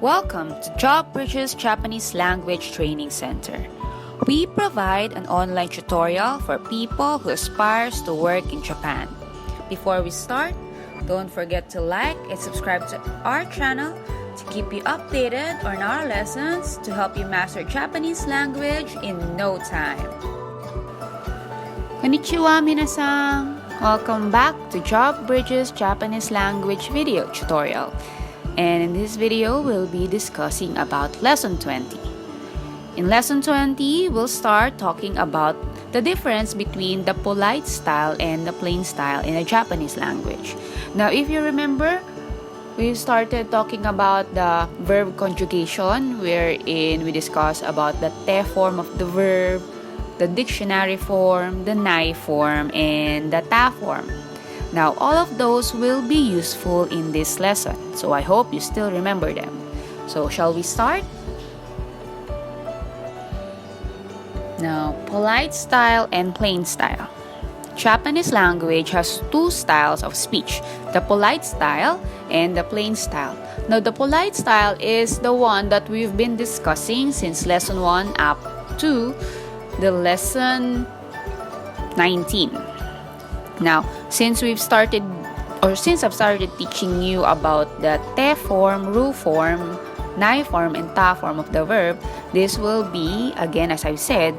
Welcome to Job Bridges Japanese Language Training Center. We provide an online tutorial for people who aspires to work in Japan. Before we start, don't forget to like and subscribe to our channel to keep you updated on our lessons to help you master Japanese language in no time. Konnichiwa minasan! Welcome back to Job Bridges Japanese Language video tutorial. And in this video, we'll be discussing about Lesson 20. In Lesson 20, we'll start talking about the difference between the polite style and the plain style in a Japanese language. Now, if you remember, we started talking about the verb conjugation, wherein we discussed about the te form of the verb, the dictionary form, the nai form, and the ta form. Now, all of those will be useful in this lesson, so I hope you still remember them. So, shall we start? Now, polite style and plain style. Japanese language has two styles of speech, the polite style and the plain style. Now, the polite style is the one that we've been discussing since lesson 1 up to the lesson 19. Now, since I've started teaching you about the te form, ru form, nai form, and ta form of the verb, this will be, again, as I've said,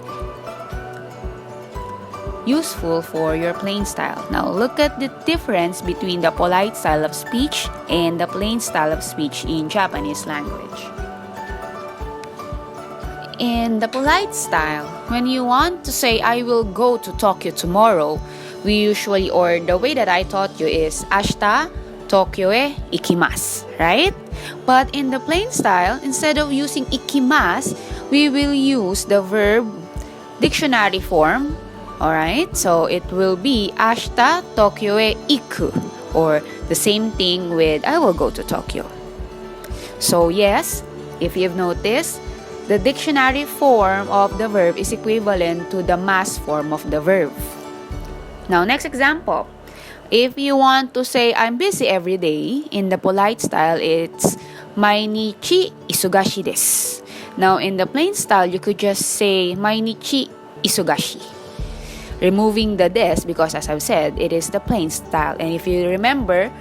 useful for your plain style. Now, look at the difference between the polite style of speech and the plain style of speech in Japanese language. In the polite style, when you want to say, I will go to Tokyo tomorrow, we usually, or the way that I taught you is, ashita Tokyo e ikimasu, right? But in the plain style, instead of using ikimasu, we will use the verb dictionary form, alright? So it will be ashita Tokyo e iku, or the same thing with I will go to Tokyo. So yes, if you've noticed, the dictionary form of the verb is equivalent to the mass form of the verb. Now, next example. If you want to say, I'm busy every day, in the polite style, it's mainichi isugashi desu. Now, in the plain style, you could just say, mainichi isugashi. Removing the des, because as I've said, it is the plain style. And if you remember,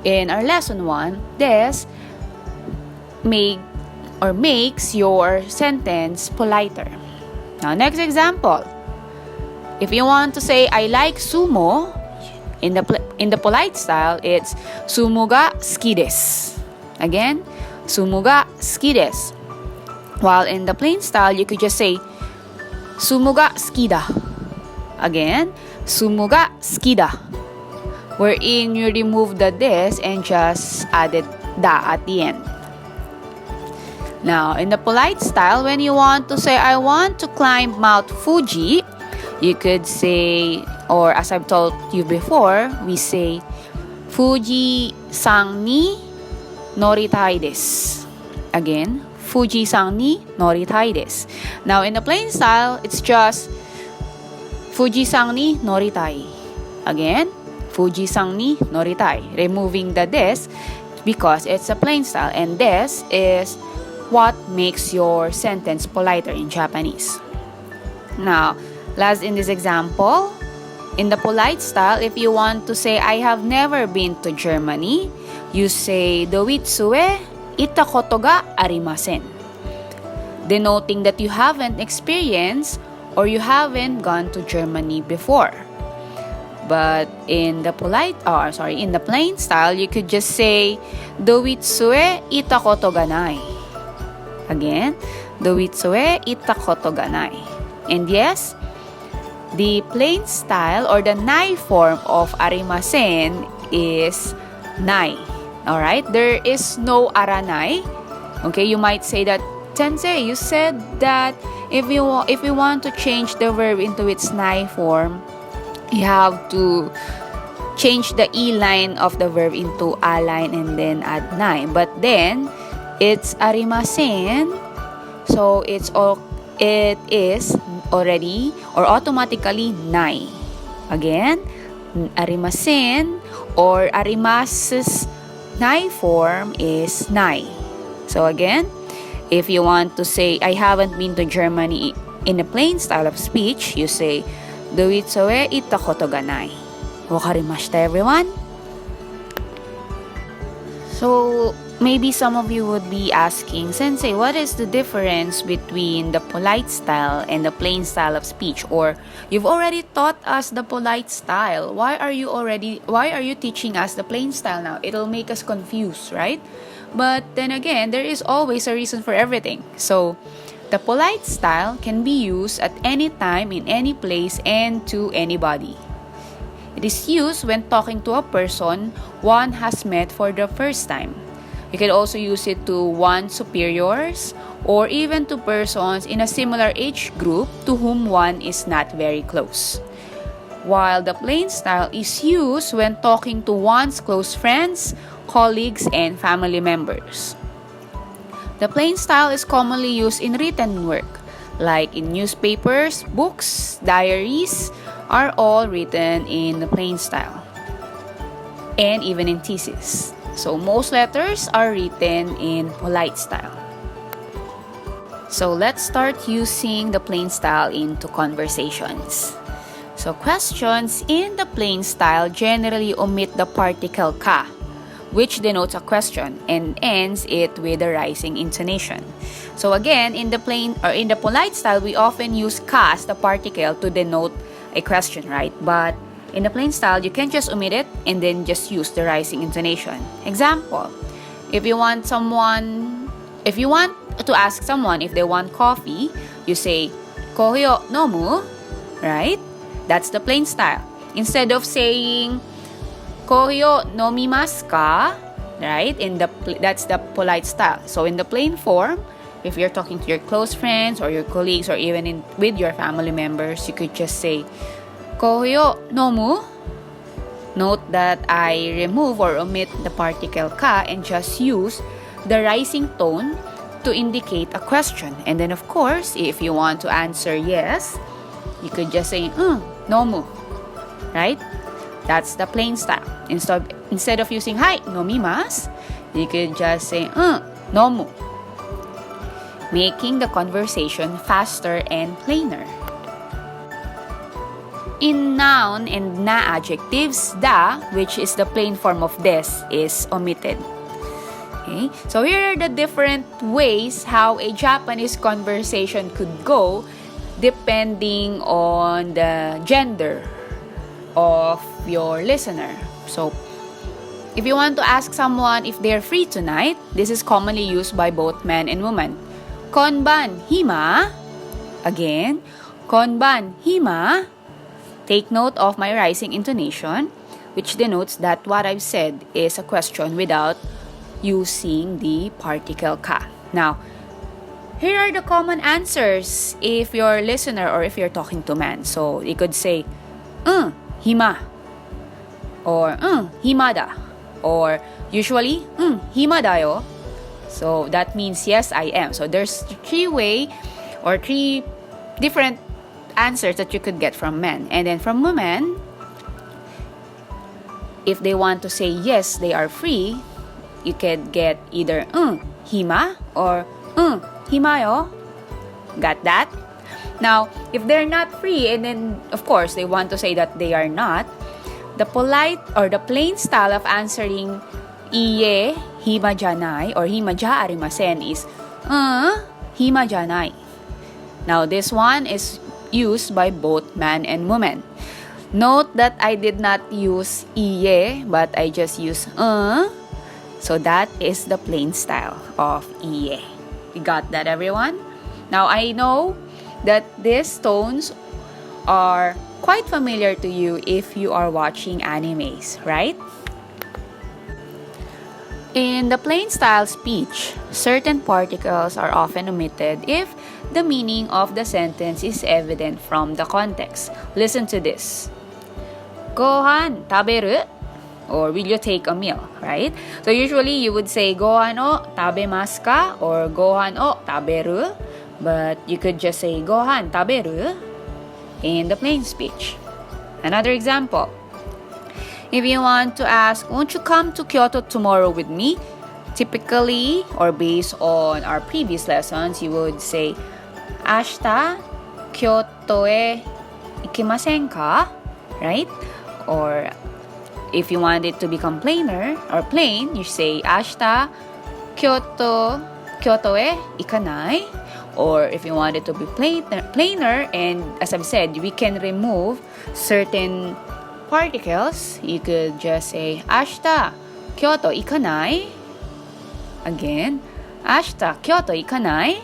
in our lesson 1, des makes your sentence politer. Now, next example. If you want to say, I like sumo, in the polite style, it's sumo ga suki desu. Again, sumo ga suki desu. While in the plain style, you could just say, sumo ga suki da. Again, sumo ga suki da. Wherein you remove the des and just added da at the end. Now, in the polite style, when you want to say, I want to climb Mount Fuji, you could say, or as I've told you before, we say, Fuji-san ni noritai desu. Again, Fuji-san ni noritai desu. Now, in the plain style, it's just Fuji-san ni noritai. Again, Fuji-san ni noritai. Removing the des because it's a plain style, and des is what makes your sentence politer in Japanese. Now, last in this example, in the polite style, if you want to say, I have never been to Germany, you say, doitsu e ita koto ga arimasen. Denoting that you haven't experienced or you haven't gone to Germany before. But in the in the plain style, you could just say, doitsu e ita koto ga nai. Again, doitsu e ita koto ga nai. And yes, the plain style or the nai form of arimasen is nai. Alright? There is no aranai. Okay, you might say that, Sensei, you said that if you want to change the verb into its nai form, you have to change the e line of the verb into a line and then add nai. But then, it's arimasen, so it is already or automatically nai. Again, arimasen or arimasu's nai form is nai. So again, if you want to say, I haven't been to Germany in a plain style of speech, you say, Doitsu e itta koto ga nai. Wakarimashita, everyone? So, maybe some of you would be asking, Sensei, what is the difference between the polite style and the plain style of speech? Or, you've already taught us the polite style. Why are you teaching us the plain style now? It'll make us confused, right? But then again, there is always a reason for everything. So, the polite style can be used at any time, in any place, and to anybody. It is used when talking to a person one has met for the first time. You can also use it to one's superiors or even to persons in a similar age group to whom one is not very close. While the plain style is used when talking to one's close friends, colleagues, and family members. The plain style is commonly used in written work, like in newspapers, books, diaries, are all written in the plain style. And even in thesis. So most letters are written in polite style. So let's start using the plain style into conversations. So questions in the plain style generally omit the particle ka, which denotes a question and ends it with a rising intonation. So again, in the polite style, we often use ka as the particle to denote a question, right? But in the plain style, you can just omit it and then just use the rising intonation. Example, if you want to ask someone if they want coffee, you say, "Kohi o nomu?" Right? That's the plain style. Instead of saying, "Kohi o nomimasu ka?" Right? That's the polite style. So in the plain form, if you're talking to your close friends or your colleagues or even with your family members, you could just say, "Kohi o nomu?" Note that I remove or omit the particle ka and just use the rising tone to indicate a question. And then of course, if you want to answer yes, you could just say, nomu. Right? That's the plain style. Instead of using "Hai, nomimasu," you could just say, nomu. Making the conversation faster and plainer. In noun and na adjectives, da, which is the plain form of des, is omitted. Okay? So here are the different ways how a Japanese conversation could go depending on the gender of your listener. So if you want to ask someone if they're free tonight, this is commonly used by both men and women. Konban hima? Again, konban hima? Take note of my rising intonation, which denotes that what I've said is a question without using the particle ka. Now, here are the common answers if you're a listener or if you're talking to man. So, you could say, hima. Or, himada. Or, usually, hima dayo. So, that means yes, I am. So, there's three different answers that you could get from men. And then from women, if they want to say yes, they are free, you could get either hima or himayo. Got that? Now, if they're not free and then of course they want to say that they are not, the polite or the plain style of answering iye hima janai or hima ja arimasen is hima janai. Now this one is used by both man and woman. Note that I did not use iye, but I just use So that is the plain style of iye. You got that, everyone? Now I know that these tones are quite familiar to you if you are watching animes, right? In the plain style speech, certain particles are often omitted if the meaning of the sentence is evident from the context. Listen to this. Gohan taberu? Or will you take a meal, right? So usually you would say gohan o tabemasu ka or gohan o taberu, but you could just say gohan taberu in the plain speech. Another example. If you want to ask, won't you come to Kyoto tomorrow with me? typically, or based on our previous lessons, you would say, 明日、京都へ行きませんか? Right? Or if you want it to become plainer or plain, you say, 明日、京都へ行かない? Or if you want it to be plainer, and as I've said, we can remove certain particles. You could just say, 明日、京都行かない? Again, 明日、京都行かない?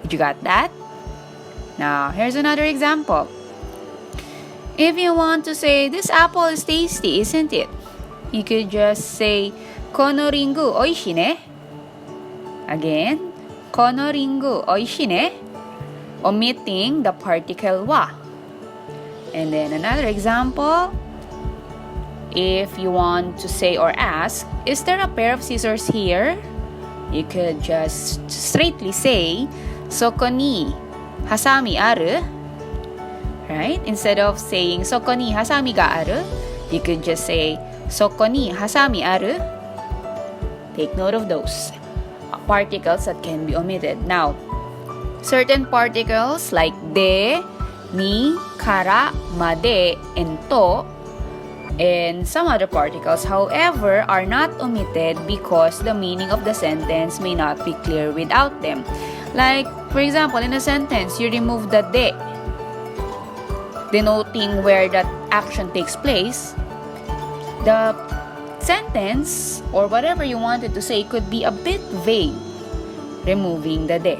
Did you got that? Now, here's another example. If you want to say, this apple is tasty, isn't it? You could just say, このリンゴおいしいね. Again, このリンゴおいしいね. Omitting the particle wa. And then another example. If you want to say or ask, is there a pair of scissors here? You could just straightly say, そこにハサミある? Right? Instead of saying, そこにハサミがある, you could just say, そこにハサミある? Take note of those particles that can be omitted. Now, certain particles like de, ni, kara, made, and to, and some other particles, however, are not omitted because the meaning of the sentence may not be clear without them. Like, for example, in a sentence, you remove the de, denoting where that action takes place. The sentence, or whatever you wanted to say, could be a bit vague, removing the de.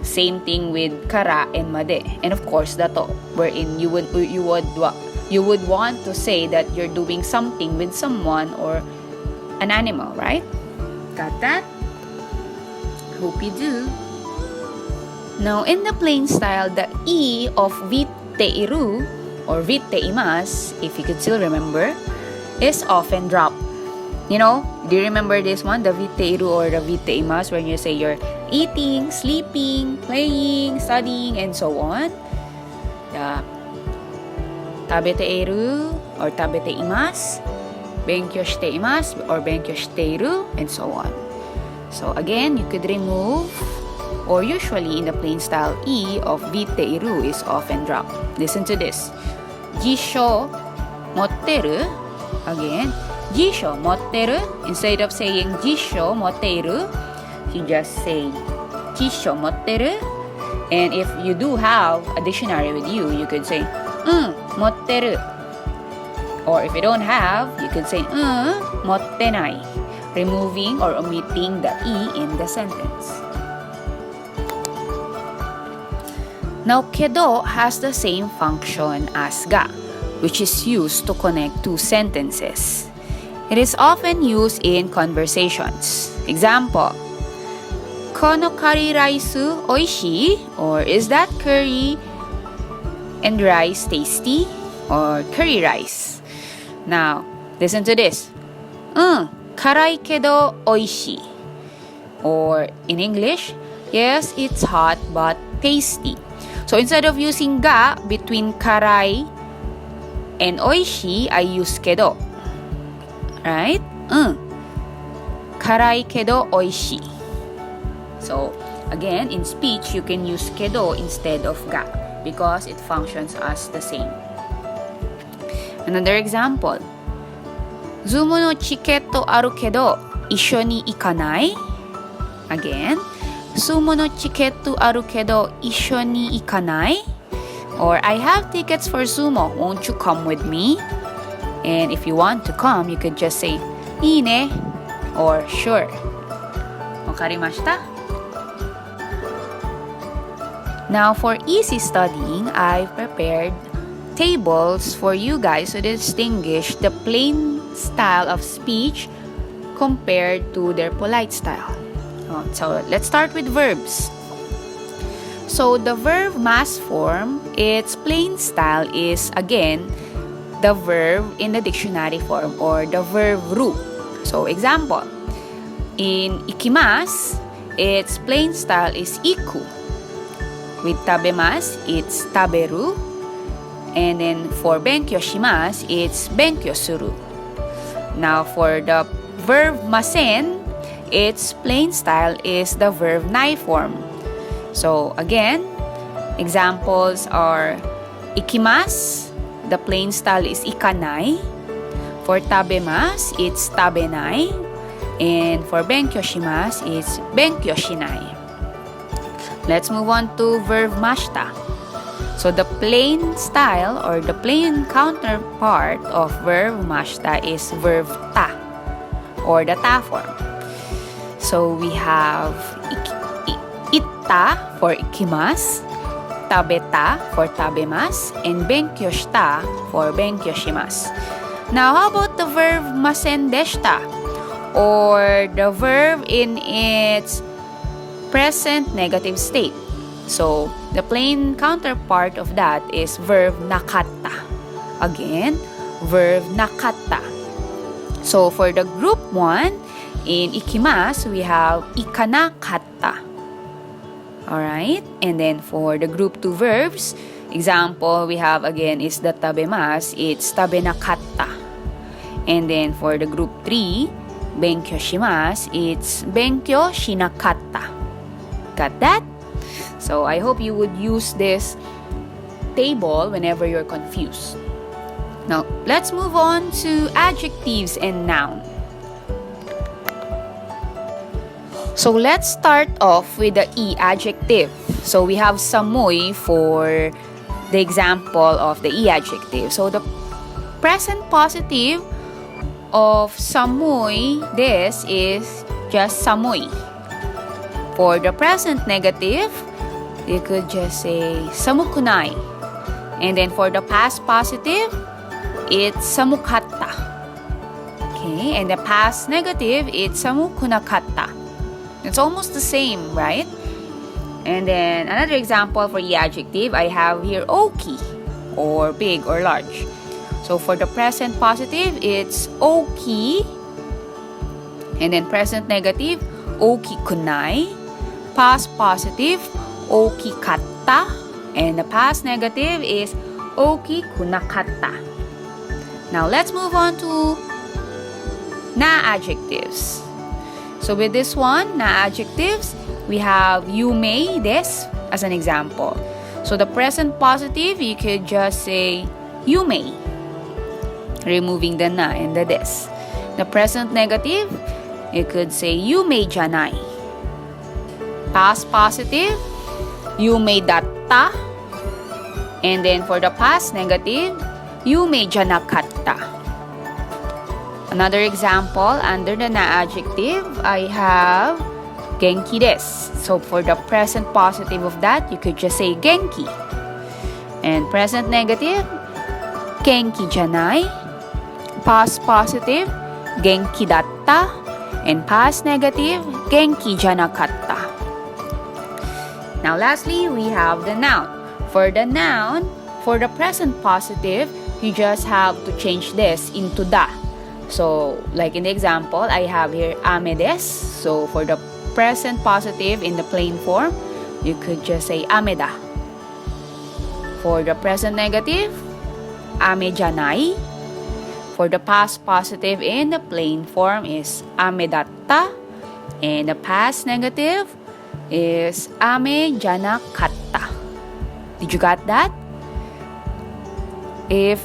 Same thing with kara and made, and of course the to, wherein you would want to say that you're doing something with someone or an animal, right? Got that? Hope you do. Now, in the plain style, the e of vitteiru or vitteimas, if you could still remember, is often dropped. You know, do you remember this one, the vitteiru or the vitteimas, when you say you're eating, sleeping, playing, studying, and so on? The tabeteiru or tabeteimas, benkyou shiteimasu or benkyou shiteiru, and so on. So again, you could remove, or usually in the plain style, e of vitteiru is often dropped. Listen to this. Jisho motteru. Again, jisho motteru. Instead of saying jisho motteru, you just say jisho motteru. And if you do have a dictionary with you, you could say motteru. Or if you don't have, you could say mottenai, removing or omitting the e in the sentence. Now, kedo has the same function as ga, which is used to connect two sentences. It is often used in conversations. Example, このカリーライスおいしい? Or is that curry and rice tasty? Or curry rice. Now, listen to this. 辛いけどおいしい. Or in English, yes, it's hot but tasty. So instead of using ga between karai and oishi, I use kedo. Right? Karai kedo oishi. So again, in speech, you can use kedo instead of ga because it functions as the same. Another example. Zumo no chiketto aru kedo, issho ni ikanai? Again, sumo no chiketto aru kedo, issho ni ikanai? Or I have tickets for sumo, won't you come with me? And if you want to come, you could just say, いいね or sure. わかりました? Now, for easy studying, I've prepared tables for you guys to distinguish the plain style of speech compared to their polite style. So let's start with verbs. So the verb mass form, its plain style is again the verb in the dictionary form or the verb ru. So example, in ikimasu, its plain style is iku. With tabemasu, it's taberu. And then for benkyou shimasu, it's benkyou suru. Now for the verb masen, its plain style is the verb nai form. So again, examples are ikimasu, the plain style is ikanai. For tabemasu, it's tabenai. And for benkyou shimasu, it's benkyou shinai. Let's move on to verb mashita. So the plain style or the plain counterpart of verb mashita is verb ta or the ta form. So we have itta for ikimasu, tabeta for tabemasu, and benkyou shita for benkyou shimasu. Now, how about the verb masen deshita, or the verb in its present negative state? So, the plain counterpart of that is verb nakatta. Again, verb nakatta. So, for the group 1, in ikimasu, we have ikanakatta. Alright? And then for the group 2 verbs, example we have again is the tabemasu, it's tabenakatta. And then for the group 3, benkyou shimasu, it's benkyou shinakatta. Got that? So I hope you would use this table whenever you're confused. Now, let's move on to adjectives and noun. So let's start off with the E adjective. So we have samoy for the example of the E adjective. So the present positive of samoy, this is just samoy. For the present negative, you could just say samukunai. And then for the past positive, it's samukatta. Okay, and the past negative, it's samukunakatta. It's almost the same, right? And then another example for the adjective, I have here oki, or big or large. So for the present positive, it's oki. And then present negative, oki kunai. Past positive, oki katta. And the past negative is oki kunakatta. Now let's move on to na adjectives. So with this one, na adjectives, we have you may, des, as an example. So the present positive, you could just say you may, removing the na and the des. The present negative, you could say you may janai. Past positive, you may datta. And then for the past negative, you may janakatta. Another example, under the na adjective, I have genki desu. So for the present positive of that, you could just say genki. And present negative, genki janai. Past positive, genki datta. And past negative, genki janakatta. Now lastly, we have the noun. For the noun, for the present positive, you just have to change this into da. So, like in the example, I have here ame desu. So, for the present positive in the plain form, you could just say ameda. For the present negative, ame janai. For the past positive in the plain form is amedatta. And the past negative is ame janakatta. Did you got that? If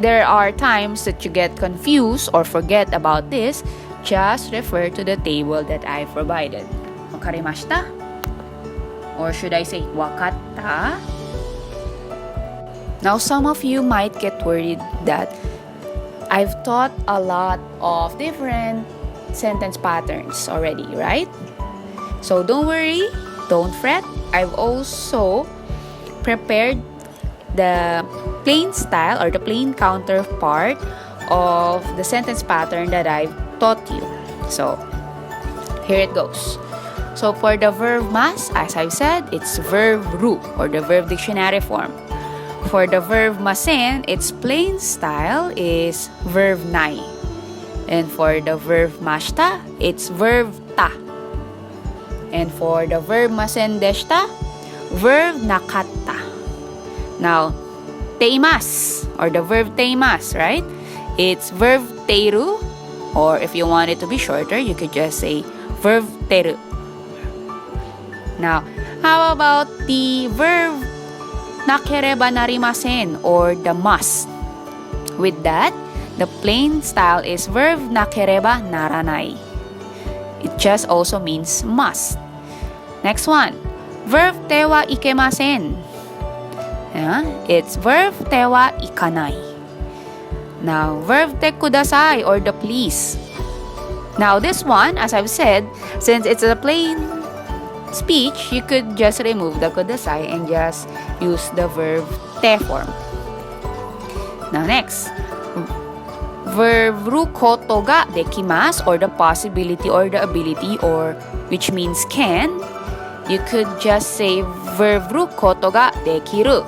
there are times that you get confused or forget about this, just refer to the table that I provided. Wakarimashita? Or should I say wakatta? Now, some of you might get worried that I've taught a lot of different sentence patterns already, right? So don't worry, don't fret. I've also prepared the plain style or the plain counterpart of the sentence pattern that I've taught you. So here it goes. So for the verb mas, as I've said, it's verb ru or the verb dictionary form. For the verb masen, its plain style is verb nai. And for the verb mashta, it's verb ta. And for the verb masen deshta, verb nakatta. Now, teimas or the verb teimas, right? It's verb teiru, or if you want it to be shorter, you could just say verb teru. Now, how about the verb nakereba narimasen or the must? With that, the plain style is verb nakereba naranai. It just also means must. Next one, verb te wa ikemasen. It's verb te wa ikanai. Now, verb te kudasai or the please. Now, this one, as I've said, since it's a plain speech, you could just remove the kudasai and just use the verb te form. Now, next, verb ru koto ga dekimasu or the possibility or the ability or which means can. You could just say verb ru koto ga dekiru.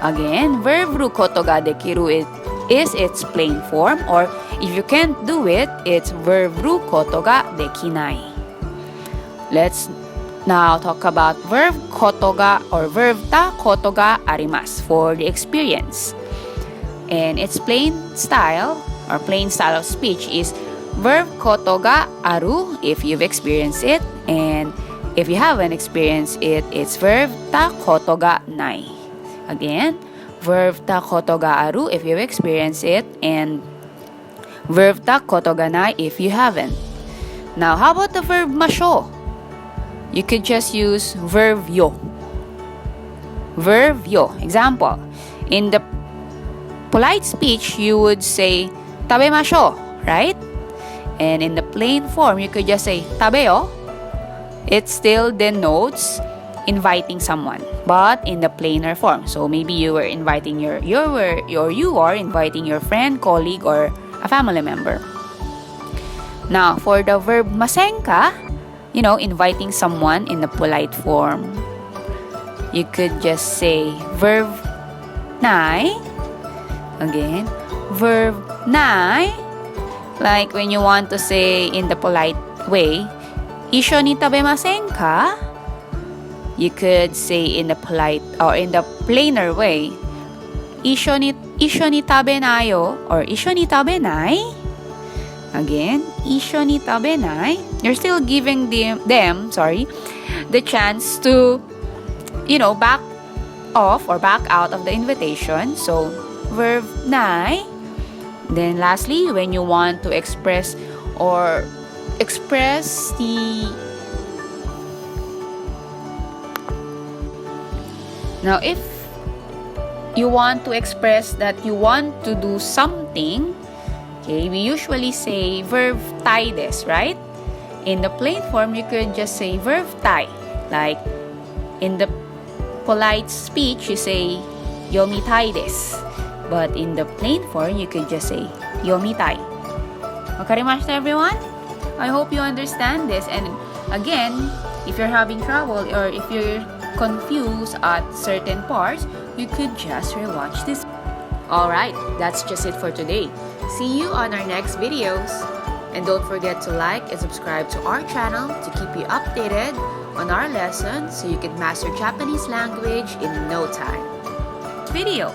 Again, verb ru koto ga dekiru is its plain form, or if you can't do it, it's verb ru koto ga dekinai. Let's now talk about verb koto ga or verb ta koto ga arimasu for the experience. And its plain style or plain style of speech is verb koto ga aru if you've experienced it, and if you haven't experienced it, it's verb ta koto ga nai. Again, verb ta koto ga aru if you've experienced it, and verb ta koto ga nai if you haven't. Now, how about the verb masho? You could just use verb yo. Verb yo. Example, in the polite speech, you would say tabemasho, right? And in the plain form, you could just say tabeyo. It still denotes inviting someone, but in the plainer form. So maybe you were inviting you are inviting your friend, colleague, or a family member. Now, for the verb masenka, inviting someone in the polite form, you could just say verb nai. Again, verb nai. Like when you want to say in the polite way, isho ni tabemasen ka? You could say in the polite or in the plainer way, isho ni tabenayo or isho ni tabenai. Again, isho ni tabenai. You're still giving them the chance to back off or back out of the invitation. So verb nai. Then lastly, when you want to express the now, if you want to express that you want to do something, okay, we usually say verb tai des, right? In the plain form, you could just say verb tai. Like in the polite speech, you say yomitai desu. But in the plain form, you could just say yomitai. Wakarimashita, everyone? I hope you understand this. And again, if you're having trouble or if you're confused at certain parts, you could just rewatch this. Alright, that's just it for today. See you on our next videos. And don't forget to like and subscribe to our channel to keep you updated on our lessons so you can master Japanese language in no time. Video.